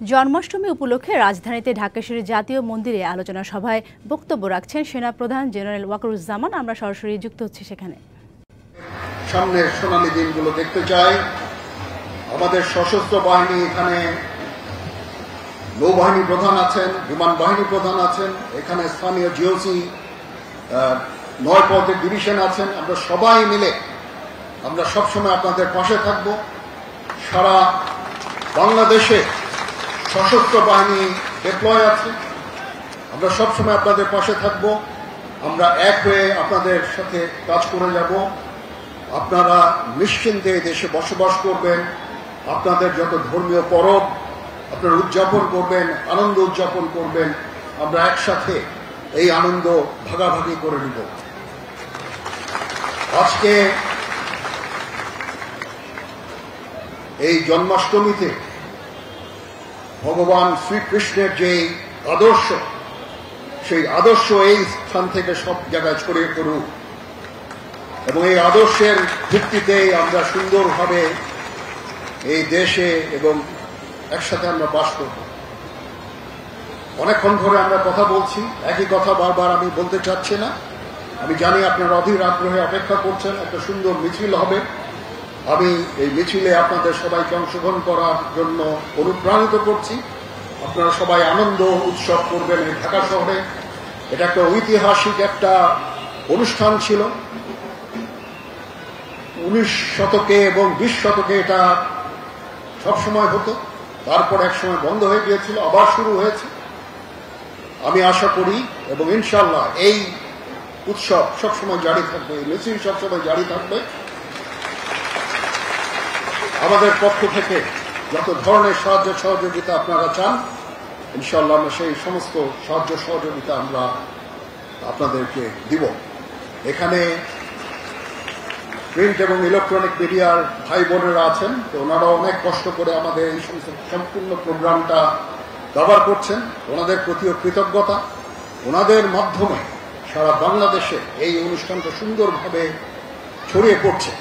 জন্মাষ্টমী উপলক্ষে রাজধানীতে ঢাকেশ্বরী জাতীয় মন্দিরে আলোচনা সভায় বক্তব্য রাখছেন সেনাপ্রধান জেনারেল ওয়াকারুজ্জামান। আমরা সরাসরি যুক্ত হচ্ছি সেখানে। সামনের সোনালী দিনগুলো দেখতে চাই। আমাদের সশস্ত্র বাহিনী, এখানে নৌবাহিনী প্রধান আছেন, বিমান বাহিনী প্রধান আছেন, এখানে স্থানীয় জিওসি 9 পদের ডিভিশন আছেন। আমরা সবাই মিলে আমরা সবসময় আপনাদের পাশে থাকব। সারা বাংলাদেশে সশস্ত্র বাহিনী ডিপ্লয় আছে, আমরা সবসময় আপনাদের পাশে থাকব। আমরা এক হয়ে আপনাদের সাথে কাজ করে যাব। আপনারা নিশ্চিন্তে দেশে বসবাস করবেন। আপনাদের যত ধর্মীয় পরব আপনারা উদযাপন করবেন, আনন্দ উদযাপন করবেন। আমরা একসাথে এই আনন্দ ভাগাভাগি করে নিব। আজকে এই জন্মাষ্টমীতে ভগবান শ্রীকৃষ্ণের যে আদর্শ, সেই আদর্শ এই স্থান থেকে সব জায়গায় ছড়িয়ে পড়ুক এবং এই আদর্শের ভিত্তিতে আমরা সুন্দরভাবে এই দেশে এবং একসাথে আমরা বাস করব। অনেকক্ষণ ধরে আমরা কথা বলছি, একই কথা বারবার আমি বলতে চাচ্ছি না। আমি জানি আপনারা অধীর আগ্রহে অপেক্ষা করছেন। একটা সুন্দর মিছিল হবে। আমি এই মিছিলে আপনাদের সবাইকে অংশগ্রহণ করার জন্য অনুপ্রাণিত করছি। আপনারা সবাই আনন্দ উৎসব করবেন এই ঢাকা শহরে। এটা একটা ঐতিহাসিক একটা অনুষ্ঠান ছিল। 19 শতকে এবং 20 শতকে এটা সবসময় হতো, তারপর একসময় বন্ধ হয়ে গিয়েছিল, আবার শুরু হয়েছে। আমি আশা করি এবং ইনশাআল্লাহ এই উৎসব সবসময় জারি থাকবে, এই মিছিল সবসময় জারি থাকবে। আমাদের পক্ষ থেকে যত ধরনের সাহায্য সহযোগিতা আপনারা চান, ইনশাআল্লাহ আমরা সেই সমস্ত সাহায্য সহযোগিতা আমরা আপনাদেরকে দিব। এখানে প্রিন্ট এবং ইলেকট্রনিক মিডিয়ার ভাই বোনেরা আছেন, তো ওনারা অনেক কষ্ট করে আমাদের এই সমস্ত সম্পূর্ণ প্রোগ্রামটা কভার করছেন। ওনাদের প্রতিও কৃতজ্ঞতা। ওনাদের মাধ্যমে সারা বাংলাদেশে এই অনুষ্ঠানটা সুন্দরভাবে ছড়িয়ে পড়ছে।